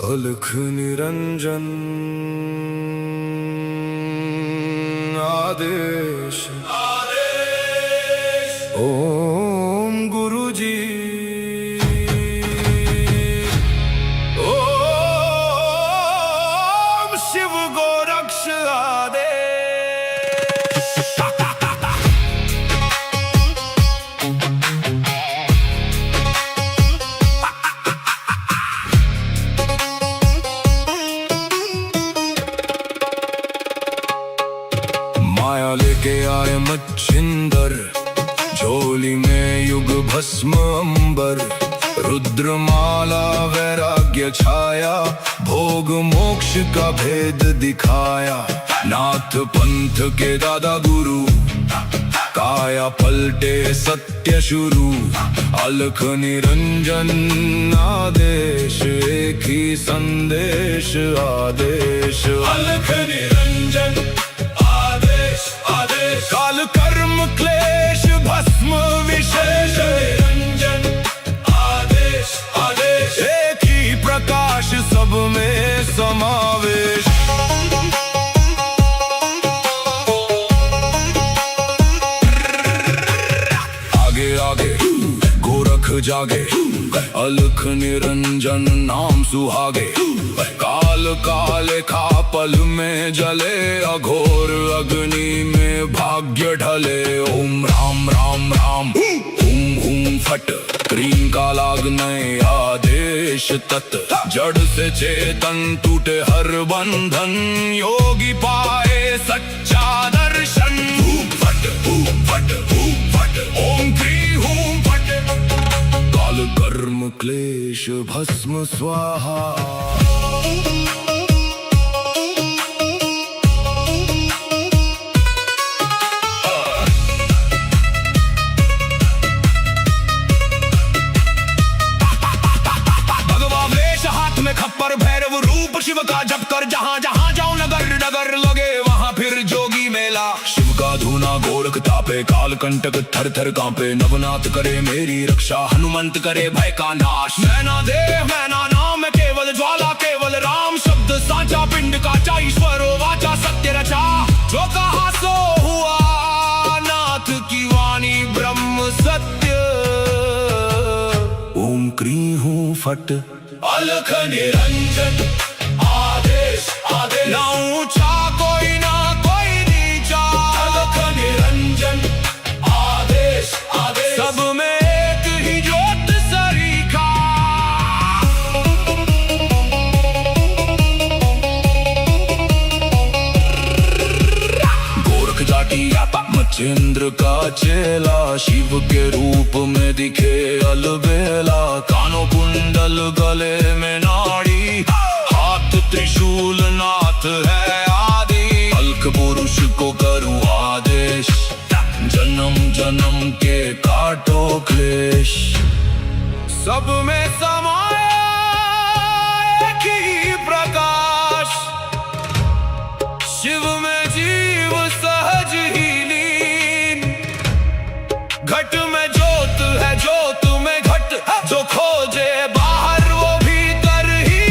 अलख निरंजन आदेश ओम गुरुजी ओम शिव गोरक्ष आदेश। माया लेके आए मच्छिंदर, झोली में युग भस्म अंबर। रुद्रमाला वैराग्य छाया, भोग मोक्ष का भेद दिखाया। नाथ पंथ के दादा गुरु, काया पलटे सत्य शुरू। अलख निरंजन आदेश, एक ही संदेश आदेश। अलख निरंजन काल कर्म क्लेश भस्म विशेष। निरंजन आदेश आदेश, एक ही प्रकाश सब में समावेश। आगे आगे गोरख जागे, अलख निरंजन नाम सुहागे। काल काले का पल में जले, अघोर अग्नि में भाग्य ढले। ओम राम राम राम हुम हुम फट, क्रीम का लागने आदेश तत्। जड़ से चेतन टूटे हर बंधन, योगी पाए सच्चा दर्शन। हुम फट ओम क्रीम हुम फट। काल कर्म क्लेश भस्म स्वाहा। खप्पर भैरव रूप शिव का जप कर, जहाँ जहाँ जाऊं नगर नगर लगे वहाँ फिर जोगी मेला। शिव का धूना गोरख तापे, काल कंटक थर थर कांपे। नवनाथ करे मेरी रक्षा, हनुमंत करे भय का नाश। मैना देह मैना नाम केवल ज्वाला, केवल राम शब्द साचा। पिंड का चा ईश्वर वाचा, सत्य रचा। जो कहा सो हुआ, नाथ की वाणी ब्रह्म सत्य। ओम क्री हूँ फट, अलख निरंजन आदेश आदेश। ना ऊंचा कोई ना कोई नीचा, अलख निरंजन आदेश आदेश। सब में एक ही ज्योत सरीखा। गोरख जाटी मच्छिंद्र का चेला, शिव के रूप में दिखे अलबेला। कानों कुंडल गले में नाड़ी, हाथ त्रिशूल नाथ है आदि। अलख पुरुष को करूं आदेश, जन्म जन्म के काटो क्लेश। सब में समाया एक ही प्रकाश, शिव में जीव सहज ही लीन। घट में ज्योत है, ज्योत में घट। जो खोजे बाहर वो भीतर ही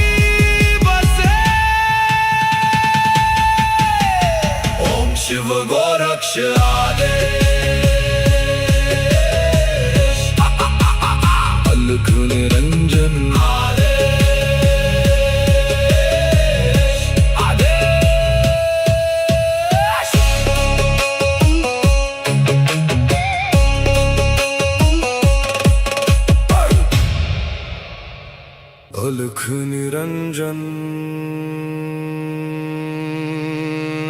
बसे। ओम शिव गोरक्ष आदेश। अलख निरंजन आदेश आदेश। अलख निरंजन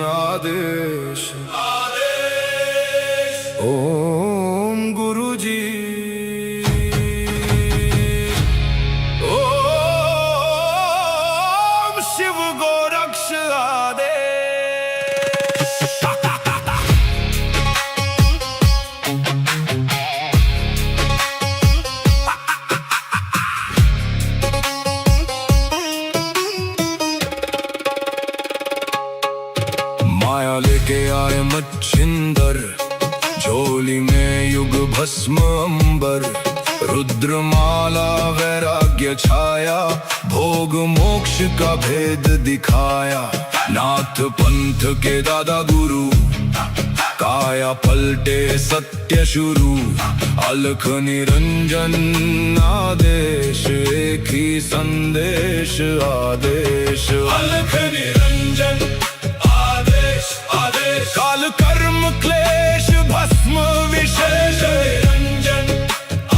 आदेश आदेश। ओम गुरुजी ओम शिव गोरक्ष आदेश। माया लेके आए मच्छिंदर, झोली में युग भस्म अंबर। रुद्रमाला वैराग्य वैराग्य छाया, भोग मोक्ष का भेद दिखाया। नाथ पंथ के दादा गुरु, काया पलटे सत्य शुरू। अलख निरंजन आदेश, एक ही संदेश आदेश। अलख निरंजन आदेश आदेश, काल कर्म क्लेश भस्म विशेष। निरंजन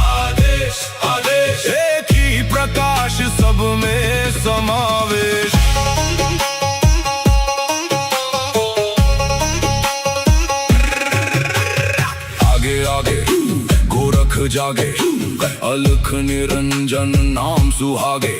आदेश आदेश, एक ही प्रकाश सब में समावेश। गोरख जागे, अलख निरंजन नाम सुहागे।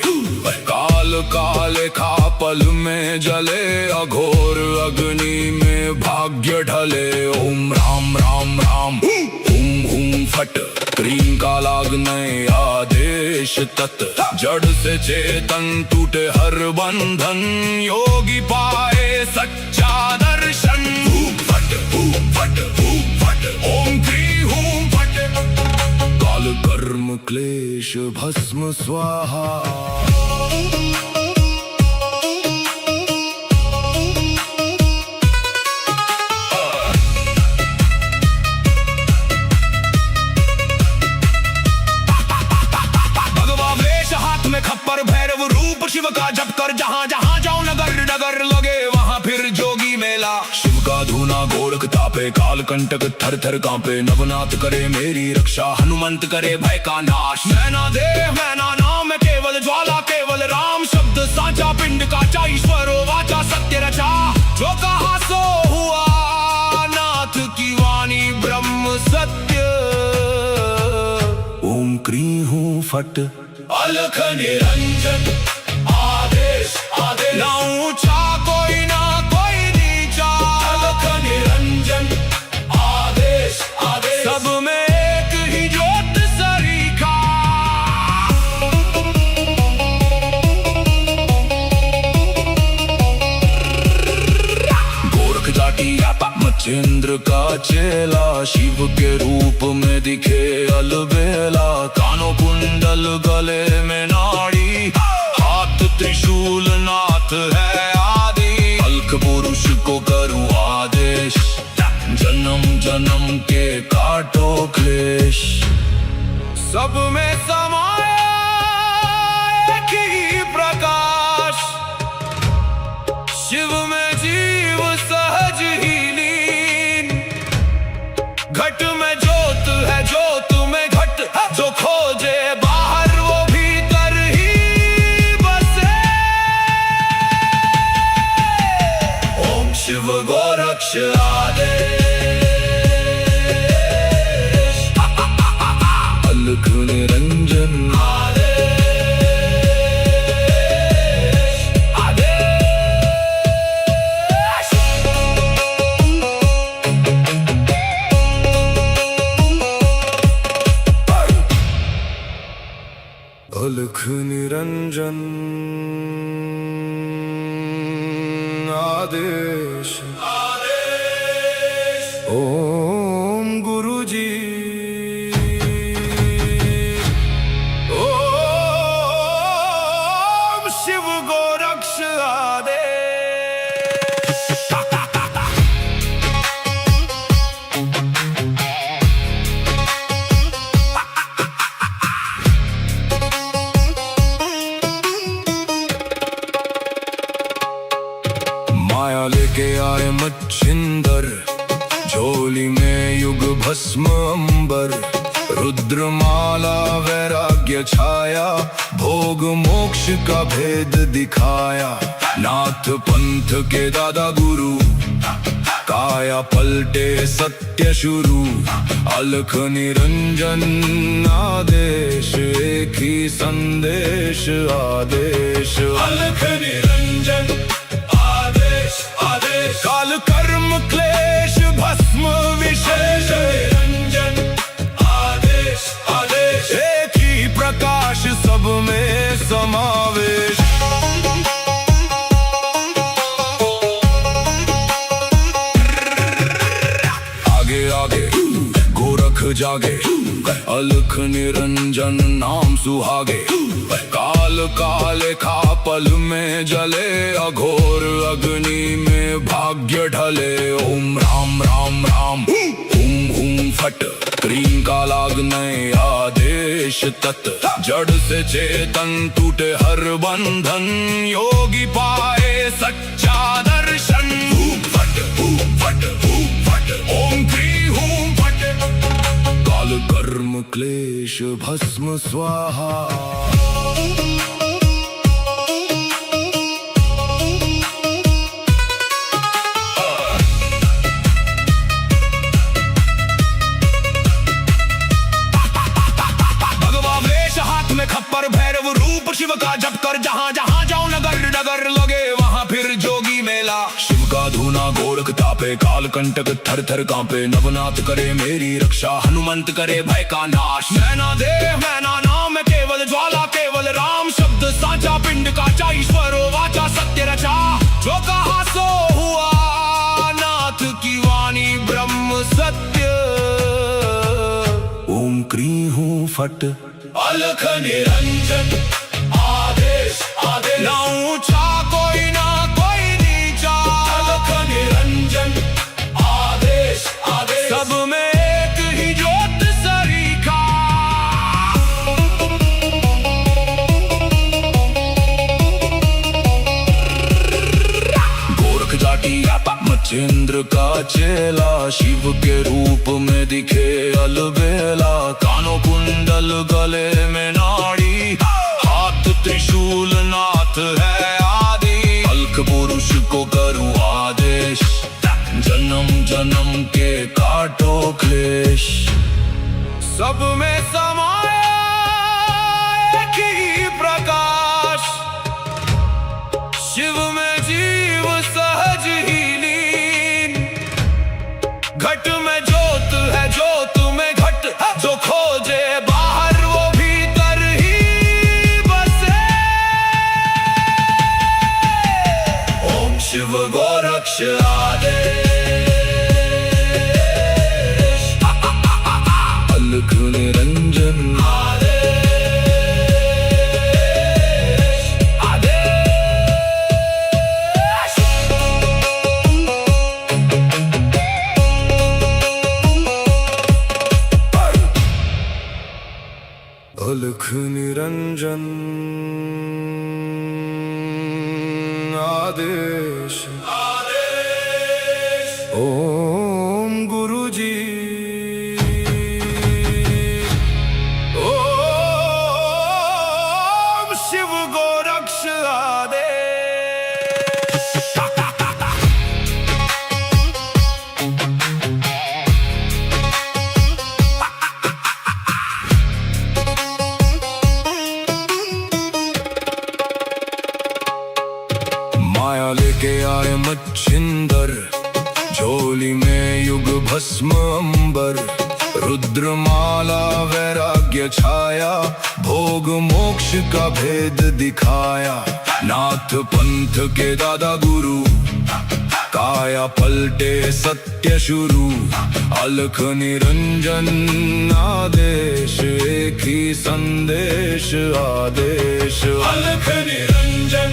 काल काले खा पल में जले, अघोर अग्नि में भाग्य ढले। ओम राम राम राम, हुम हुम फट, क्रीम का लागने आदेश तत्। जड़ से चेतन टूटे हर बंधन, योगी पाए सच्चा दर्शन। हुम फट हुम फट हुम फट, ओम क्री हुम फट। काल कर्म क्लेश भस्म स्वाहा। खप्पर भैरव रूप शिव का जप कर, जहाँ जहाँ जाओ नगर नगर लगे वहाँ फिर जोगी मेला। शिव का धूना गोरख तापे, काल कंटक थर थर कांपे। नवनाथ करे मेरी रक्षा, हनुमंत करे भय का नाश। मैना देह मैना नाम केवल ज्वाला, केवल राम शब्द साचा। पिंड काचा ईश्वरो वाचा, सत्य रचा। जो कहा सो हुआ, नाथ की वाणी ब्रह्म सत्य। ओम क्री हूँ फट, अलख निरंजन आदेश आदेश। ना ऊंचा कोई ना कोई नीचा, अलख निरंजन आदेश आदेश। सब में एक ही ज्योत सरीखा। गोरख जाटी मचेंद्र का चेला, शिव के रूप में दिखे अलबेला। कानों कुंडल गले में नाड़ी, हाथ त्रिशूल नाथ है आदि। अलख पुरुष को करूं आदेश, जन्म जन्म के काटो क्लेश। सब में समाया एक ही प्रकाश, शिव में जीव सहज ही लीन। घट में ज्योत है, ज्योत में घट। जो खोजे बाहर वो भीतर ही बसे। ओम शिव गोरक्ष आदेश, अलख निरंजन आदेश आदेश। अलख निरंजन आदेश आदेश। ओम गुरुजी, ओम शिव गोरक्ष आदेश। माया लेके आए मच्छिंदर, झोली में युग भस्म अंबर। रुद्रमाला वैराग्य छाया, भोग मोक्ष का भेद दिखाया। नाथ पंथ के दादा गुरु, काया पलटे सत्य शुरू। अलख निरंजन आदेश, एक ही संदेश आदेश। अलख निरंजन आदेश आदेश, काल कर्म क्लेश भस्म विशेष। निरंजन आदेश आदेश, एक ही प्रकाश सब में समावेश। आगे आगे गोरख जागे, अलख निरंजन नाम सुहागे। काल काले खा पल में जले अघोर अग्नि में भाग्य ढले। ओम राम राम राम हुम हुम फट क्रीम का लागने आदेश तत् जड़ से चेतन टूटे हर बंधन योगी पाए सच्चा दर्शन। हुम फट ओम क्री हुम फट काल कर्म क्लेश भस्म स्वाहा। खप्पर भैरव रूप शिव का जप कर जहाँ जहाँ जाऊं नगर नगर लगे वहाँ फिर जोगी मेला। शिव का धूना गोरख तापे काल कंटक थर थर कांपे नवनाथ करे मेरी रक्षा हनुमंत करे भय का नाश। मैना देह मैना नाम केवल ज्वाला केवल राम शब्द साचा पिंड का ईश्वर वाचा सत्य रचा जो कहा सो हुआ नाथ की वाणी ब्रह्म सत्य। ओम क्री हूँ फट अलख निरंजन आदेश आदेश ना ऊंचा कोई ना कोई नीचा। अलख निरंजन आदेश आदेश सब में एक ही ज्योत सरीखा। गोरख जाटी मच्छिंद्र का चेला शिव के रूप में दिखे अलबेला। कानों कुंडल गले में नाड़ी हाथ त्रिशूल नाथ है आदि। अलख पुरुष को करूं आदेश जन्म जन्म के काटो क्लेश। सब में समाया एक ही प्रकाश शिव में जीव सहज ही लीन। घट में ज्योत है ज्योत में घट जो खोजे बाहर वो भीतर ही बसे। ओम शिव गोरक्ष आदेश अलख निरंजन आदेश अलख निरंजन आदेश आदेश। ओम गुरु जी ओम शिव गोरक्ष आदेश। माया लेके आए मच्छिंदर झोली में युग भस्म अंबर। रुद्रमाला वैराग्य छाया भोग मोक्ष का भेद दिखाया। नाथ पंथ के दादा गुरु काया पलटे सत्य शुरू। अलख निरंजन आदेश एक ही संदेश आदेश। अलख निरंजन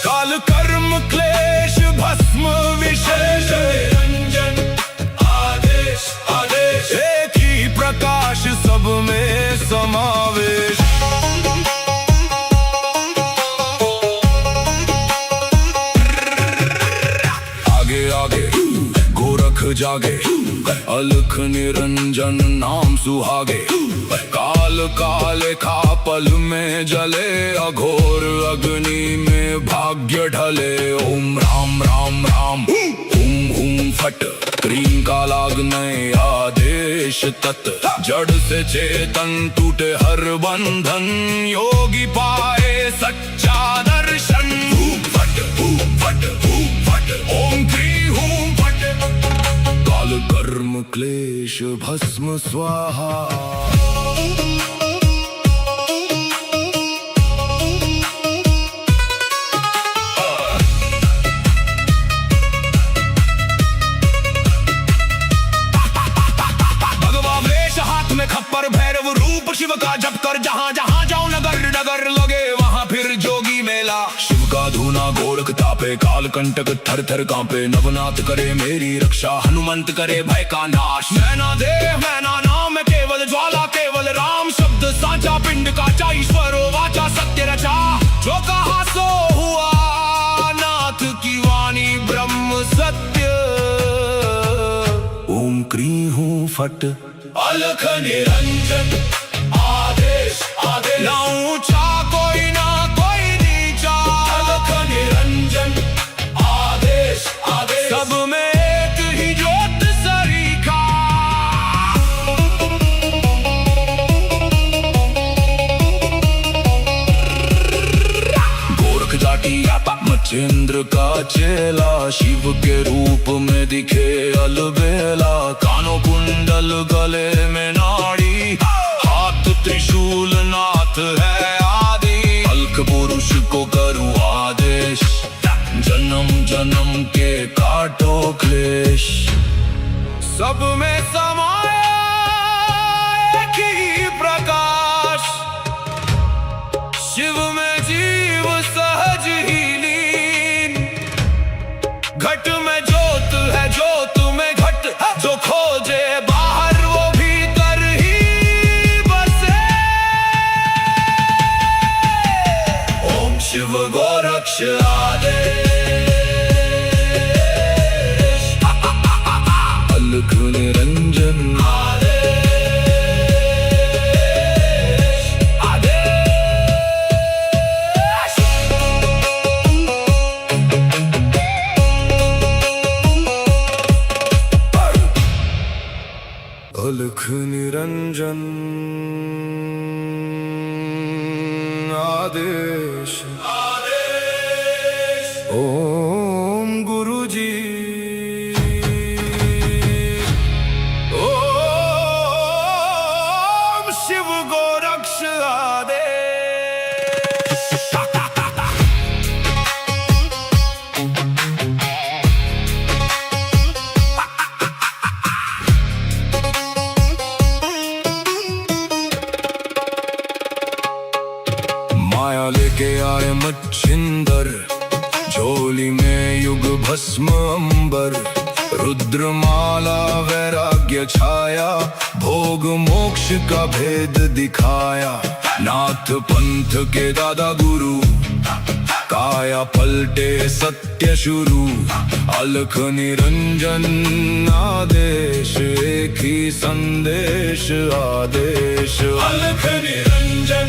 काल कर्म क्लेश भस्म विशेष। निरंजन आदेश आदेश एक ही प्रकाश सब में समावेश। आगे आगे गोरख जागे अलख निरंजन नाम सुहागे। काल काले खा पल में जले अघोर अग्नि में भाग्य ढले। ओम राम राम राम हुम हुम फट क्रीम का लागने आदेश तत् जड़ से चेतन टूटे हर बंधन योगी पाए सच्चा दर्शन। हुम फट ओम क्री हुम फट काल कर्म क्लेश भस्म स्वाहा। खप्पर भैरव रूप शिव का जप कर जहाँ जहाँ जाऊं धूना गोरख तापे, काल कंटक थर थर कांपे। नवनाथ करे मेरी रक्षा, हनुमंत करे भय का नाश। मैना देह मैना नाम केवल ज्वाला केवल राम। शब्द साचा पिंड काचा, ईश्वरो वाचा सत्य रचा। जो कहा सो हुआ, नाथ की वाणी ब्रह्म सत्य। ओम क्रीं हूं फट अलख निरंजन, आदेश आदेश। ना ऊंचा कोई ना कोई नीचा, अलख निरंजन आदेश आदेश। सब में एक ही ज्योत सरीखा। गोरख जाटी मचेंद्र का चेला, शिव के रूप में दिखे अलबेला। कानों कुंडल गले में नाड़ी, हाथ त्रिशूल नाथ है आदि। अलख पुरुष को करूं आदेश, जन्म जन्म के काटो क्लेश। सब में समाया एक ही प्रकाश, शिव में जीव सहज ही लीन। घट में ज्योत है ज्योत में घट, जो खोजे बाहर वो भीतर ही बसे। ओम शिव गोरक्ष आदेश, अलख निरंजन आदेश आदेश। अलख निरंजन आदेश आदेश। ओम गुरुजी, ओम शिव गोरक्ष आदेश। माया लेके आए मच्छिंदर, झोली में युग भस्म अंबर। रुद्रमाला वैराग्य छाया, भोग मोक्ष का भेद दिखाया। नाथ पंथ के दादा गुरु, काया पलटे सत्य शुरू। अलख निरंजन आदेश, एक ही संदेश आदेश। अलख निरंजन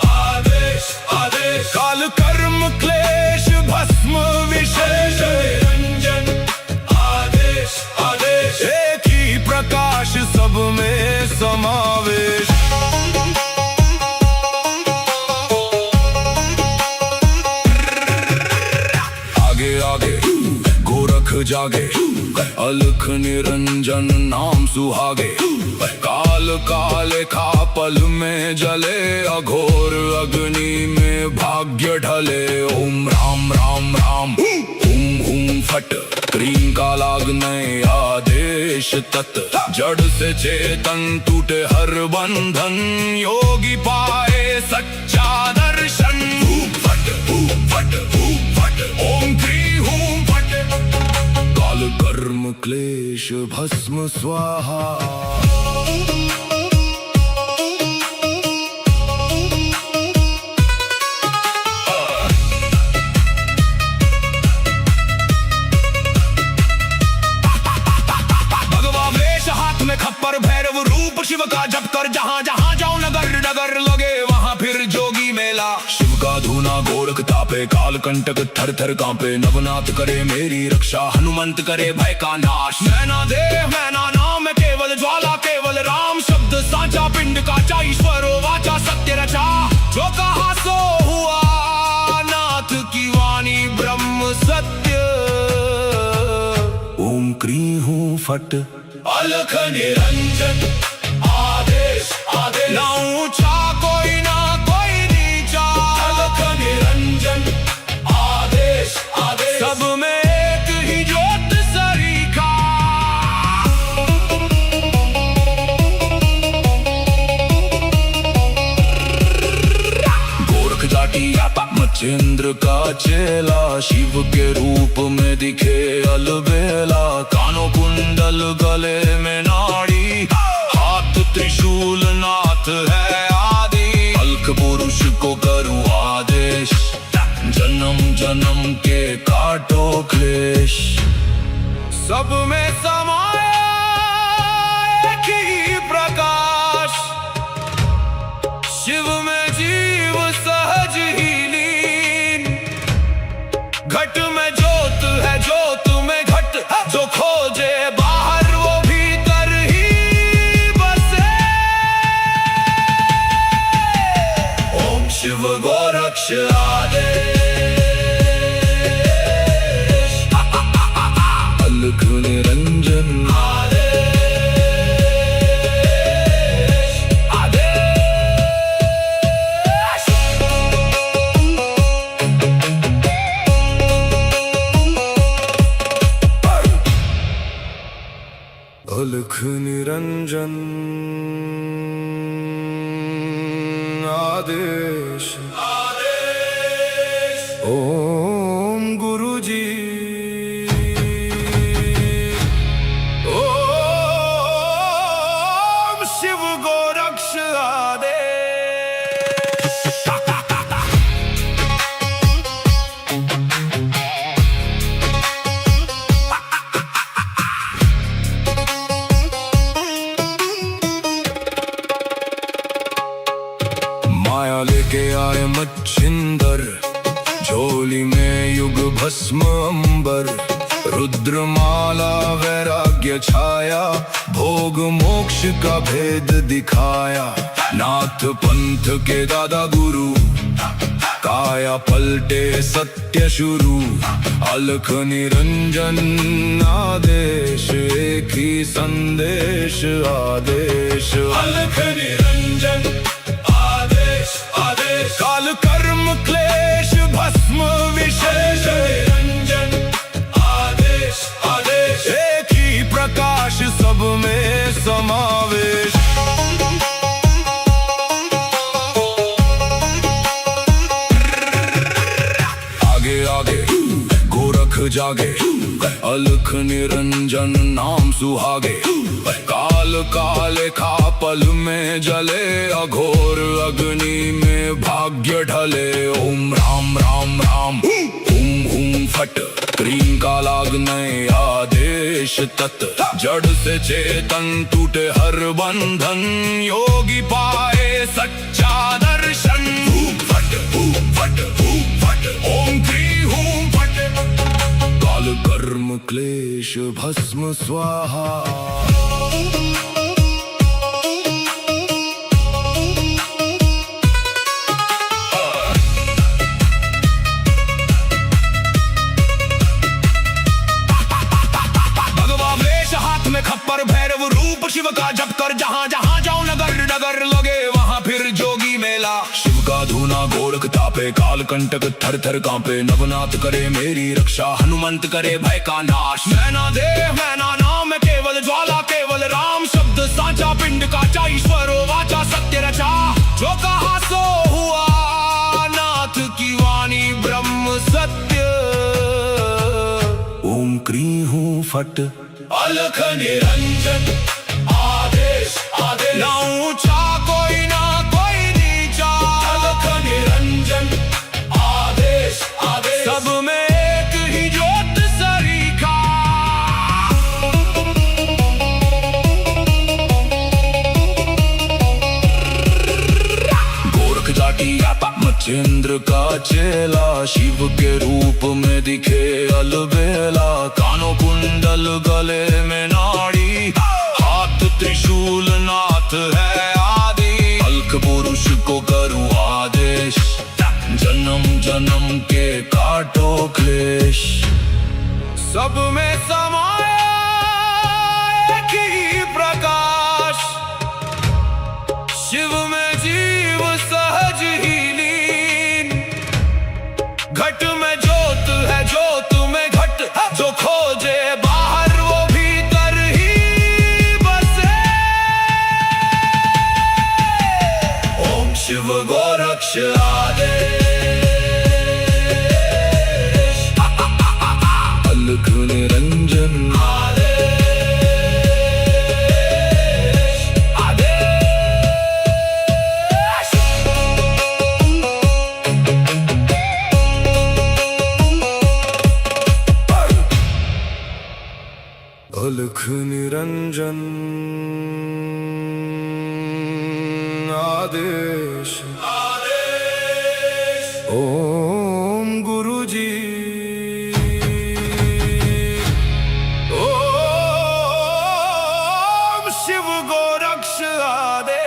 आदेश आदेश। काल कर्म क्लेश भस्म विशेष, निरंजन आदेश आदेश। एक ही प्रकाश सब में समावेश। आगे आगे गोरख जागे, अलख निरंजन नाम सुहागे। काल काले खा पल में जले, अघोर अग्नि में भाग्य ढले। ओम राम राम राम हूं हूं फट, क्रीं का लागने आदेश तत्। जड़ से चेतन टूटे हर बंधन, योगी पाए सच्चा दर्शन। फट फट फट, ओम क्रीं हूं फट। काल कर्म क्लेश भस्म स्वाहा। खप्पर भैरव रूप शिव का जप कर, जहां जहां जाऊं नगर नगर लगे वहां फिर जोगी मेला। शिव का धूना गोरख तापे, काल कंटक थर थर कांपे। नवनाथ करे मेरी रक्षा, हनुमंत करे भय का नाश। मैना देह मैना नाम केवल ज्वाला केवल राम। शब्द साचा पिंड काचा, ईश्वरो वाचा सत्य रचा। जो कहा सो हुआ, नाथ की वाणी ब्रह्म सत्य। ओम क्रीं हूं फट अलख निरंजन आदेश आदेश। ना ऊंचा कोई ना कोई नीचा, अलख निरंजन आदेश आदेश। सब में एक ही ज्योत सरीखा। गोरख जाटी मच्छिंद्र का चेला शिव के रूप में दिखे अलबेला। कानों कुंडल गले में नाड़ी, हाथ त्रिशूल नाथ है आदि। अलख पुरुष को करूं आदेश, जन्म जन्म के काटो क्लेश। सब में समाया एक ही प्रकाश, शिव में जीव सहज ही लीन। घट में ज्योत है ज्योत में घट, जो खोजे बाहर वो भीतर ही बसे। ओम शिव गोरक्ष आदेश, अलख निरंजन अलख निरंजन आदेश। ओम गुरु जी, ओम शिव गोरक्ष आदेश। माया लेके आए मच्छिंदर, झोली में युग भस्म अंबर। रुद्रमाला वैराग्य छाया, भोग मोक्ष का भेद दिखाया। नाथ पंथ के दादा गुरु, काया पलटे सत्य शुरू। अलख निरंजन आदेश, एक ही संदेश आदेश। अलख निरंजन काल कर्म क्लेश भस्म विशेष। निरंजन आदेश आदेश, एक ही प्रकाश सब में समावेश। आगे आगे गोरख जागे, अलख निरंजन नाम सुहागे। काल काले खा पल में जले, अघोर अग्नि में भाग्य ढले। ओम राम राम राम हुम हुम फट, क्रीम का लागने आदेश तत्। जड़ से चेतन टूटे हर बंधन, योगी पाए सच्चा दर्शन। फट फट फट, ओम क्री हूं फट। काल कर्म क्लेश भस्म स्वाहा। खप्पर भैरव रूप शिव का जप कर, जहाँ जहाँ जाओ नगर नगर लगे वहाँ फिर जोगी मेला। शिव का धूना गोरख तापे, काल कंटक थर थर कांपे। नवनाथ करे मेरी रक्षा, हनुमंत करे भय का नाश। मैना देह मैना नाम है केवल ज्वाला, केवल राम शब्द साचा। पिंड काचा ईश्वरो वाचा, सत्य रचा। जो कहा सो हुआ, नाथ की वाणी ब्रह्म सत्य। ओम क्री हूं फट, अलख निरंजन आदेश आदेश। ना ऊंचा कोई ना कोई नीचा, अलख निरंजन आदेश आदेश। सब में एक ही ज्योत सरीखा। गोरख जाटी मच्छिंद्र का चेला, शिव के रूप में दिखे अलबेला। कानों कुंडल गले में नाड़ी, हाथ त्रिशूल नाथ है आदि। अलख पुरुष को करूं आदेश, जन्म जन्म के काटो क्लेश। सब में समाया एक ही प्रकाश, शिव में जीव सहज ही लीन। घट में ज्योत है ज्योत में घट, जो खोजे बाहर वो भीतर ही बसे। ओम शिव गोरक्ष आदेश। अलख निरंजन आदेश ओम गुरुजी ओम शिव गोरक्ष आदेश।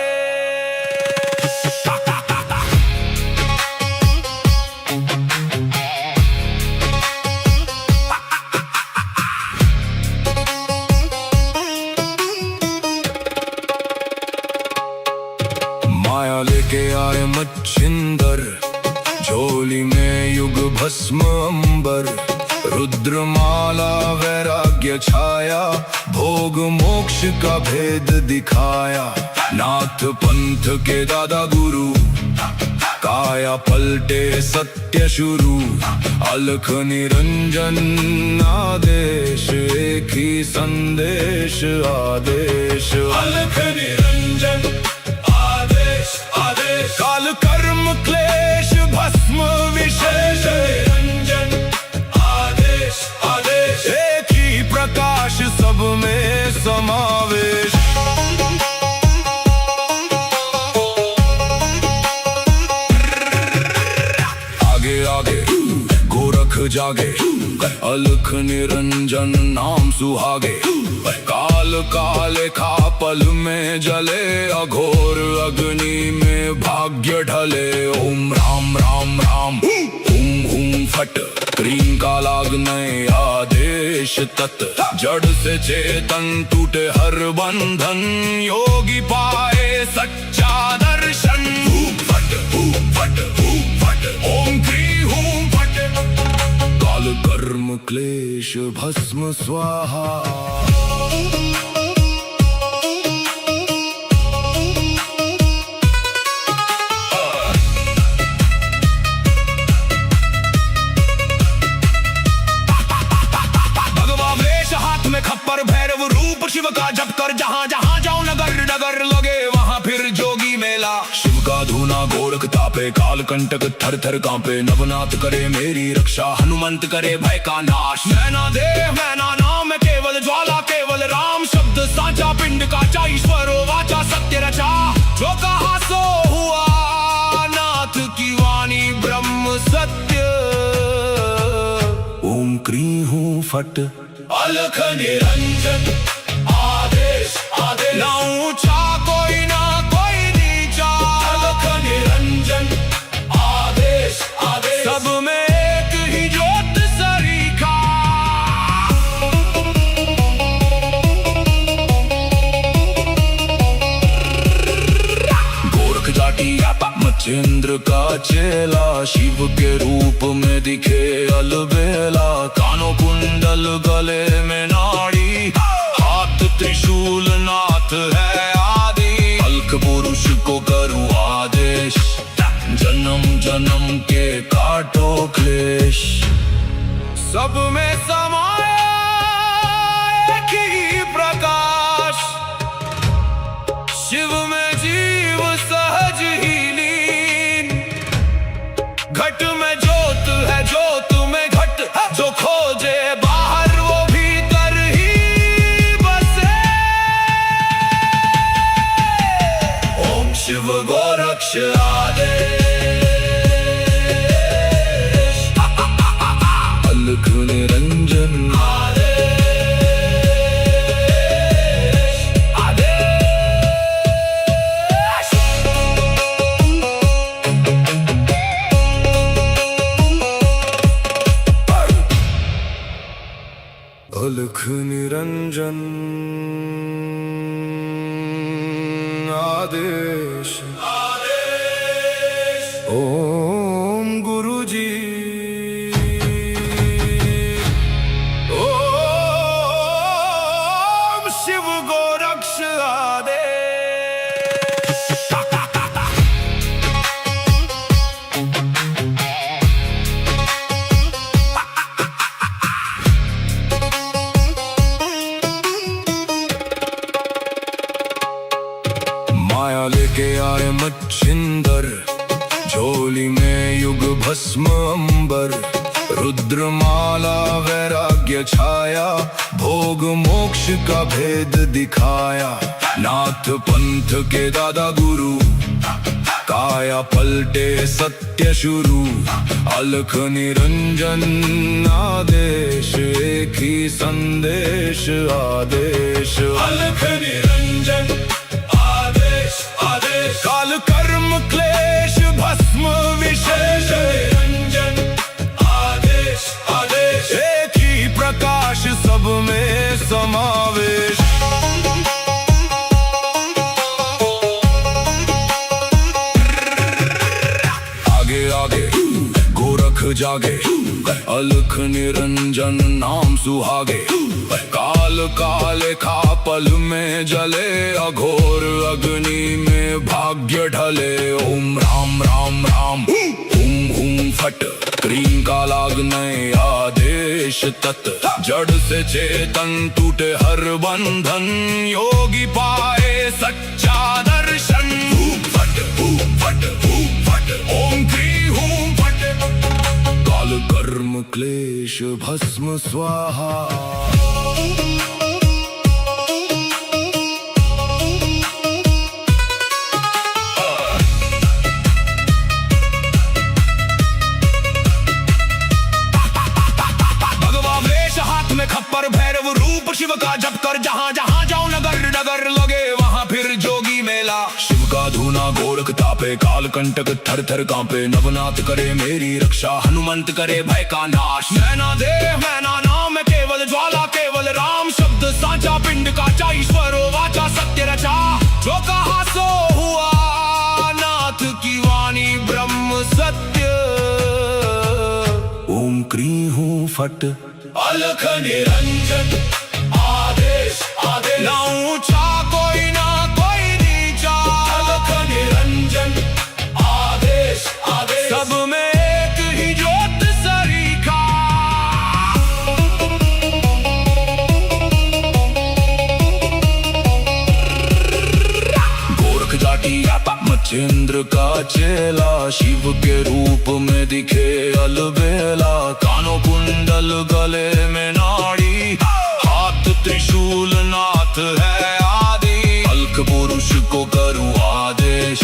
माया लेके आए मच्छिंदर, झोली में युग भस्म अंबर, रुद्रमाला वैराग्य छाया, भोग मोक्ष का भेद दिखाया। नाथ पंथ के दादा गुरु, काया पलटे सत्य शुरू, अलख निरंजन आदेश, एक ही संदेश आदेश। अलख निरंजन आदेश आदेश, काल कर्म क्लेश भस्म विशेष, निरंजन आदेश आदेश, एक ही प्रकाश सब में समावेश। आगे आगे गोरख जागे, अलख निरंजन नाम सुहागे, काल काले खा पल में जले, अघोर अग्नि में भाग्य ढले। ओम राम राम राम हुम हुम फट, क्रीम का लागने आदेश तत्, जड़ से चेतन टूटे हर बंधन, योगी पाए सच्चा दर्शन। फट फट फट, ओम क्रीम हुम फट, काल कर्म क्लेश भस्म स्वाहा। खप्पर भैरव रूप शिव का जप कर, जहाँ जहाँ जाऊं नगर नगर लगे वहाँ फिर जोगी मेला। शिव का धूना गोरख तापे, काल कंटक थर थर कांपे, नवनाथ करे मेरी रक्षा, हनुमंत करे भय का नाश। मैना देव मैना नाम केवल ज्वाला, केवल राम शब्द साचा, पिंड का चा ईश्वरो वाचा, सत्य रचा जो कहा सो हुआ, नाथ की वाणी ब्रह्म सत्य। ओम क्रीं हूँ फट, अलख निरंजन आदेश आदेश, ना ऊंचा कोई ना कोई नीचा, अलख निरंजन आदेश आदेश, सब में एक ही ज्योत सरीखा। गोरख जाटी मच्छिंद्र का चेला, शिव के रूप में दिखे अलबेला, कानों कुंडल गले में नाड़ी, हाथ त्रिशूल नाथ है आदि, अलख पुरुष को करूं आदेश, जन्म जन्म के काटो क्लेश। सब में समाया एक ही प्रकाश, शिव में जीव सहज ही लीन, घट में ज्योत है ज्योत में घट, जो खोजे बाहर वो भीतर ही बसे। ओम शिव गोरक्ष आदेश, अलख निरंजन अलख निरंजन आदेश आदेश। ओम गुरुजी ओम शिव गोरक्ष आदेश। माया लेके आए मच्छिंदर, झोली में युग भस्म अंबर, रुद्रमाला वैराग्य छाया, भोग मोक्ष का भेद दिखाया। नाथ पंथ के दादा गुरु, काया पलटे सत्य शुरू। अलख निरंजन आदेश, एक ही संदेश आदेश। अलख निरंजन आदेश आदेश, काल कर्म क्लेश भस्म विशेष। निरंजन आदेश आदेश, एक ही प्रकाश सब में समावेश। आगे आगे गोरख जागे, अलख निरंजन नाम सुहागे। काल काले खा पल में जले, अघोर अग्नि में भाग्य ढले। ओम राम राम राम हुम हुम फट, क्रीम का लागने आदेश तत्। जड़ से चेतन टूटे हर बंधन, योगी पाए सच्चा दर्शन। फट फट फट, ओम क्री हूं फट। काल कर्म क्लेश भस्म स्वाहा। खप्पर भैरव रूप शिव का जप कर, जहाँ जहाँ जाओ नगर नगर लगे वहाँ फिर जोगी मेला। शिव का धूना गोरख तापे, काल कंटक थर थर कांपे। नवनाथ करे मेरी रक्षा, हनुमंत करे भय का नाश। मैना देव मैना नाम केवल ज्वाला, केवल राम शब्द साचा। पिंड काचा ईश्वरो वाचा, सत्य रचा। जो कहा सो हुआ, नाथ की वाणी ब्रह्म सत्य। ओम क्री हूं फट, अलख निरंजन आदेश आदेश। ना ऊंचा कोई ना कोई नीचा, अलख निरंजन आदेश आदेश। सब में एक ही ज्योत सरीखा। गोरख जाटी मच्छिंद्र का चेला, शिव के रूप में दिखे अलबेला। कानों कुंडल गले में नाड़ी, हाथ त्रिशूल नाथ है आदि। अलख पुरुष को करूं आदेश,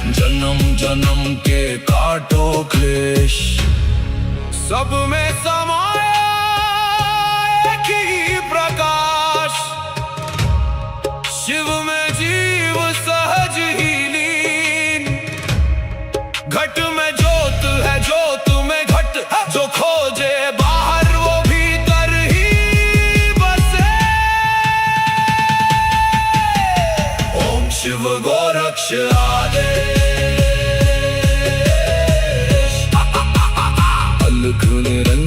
जन्म जन्म के काटो क्लेश। सब में समाया एक ही प्रकाश, शिव में जीव सहज ही लीन। घट में ज्योत है, ज्योत में घट। जो खोजे बाहर वो भीतर ही बसे। ओम शिव गोरक्ष आदेश। अलख निरंजन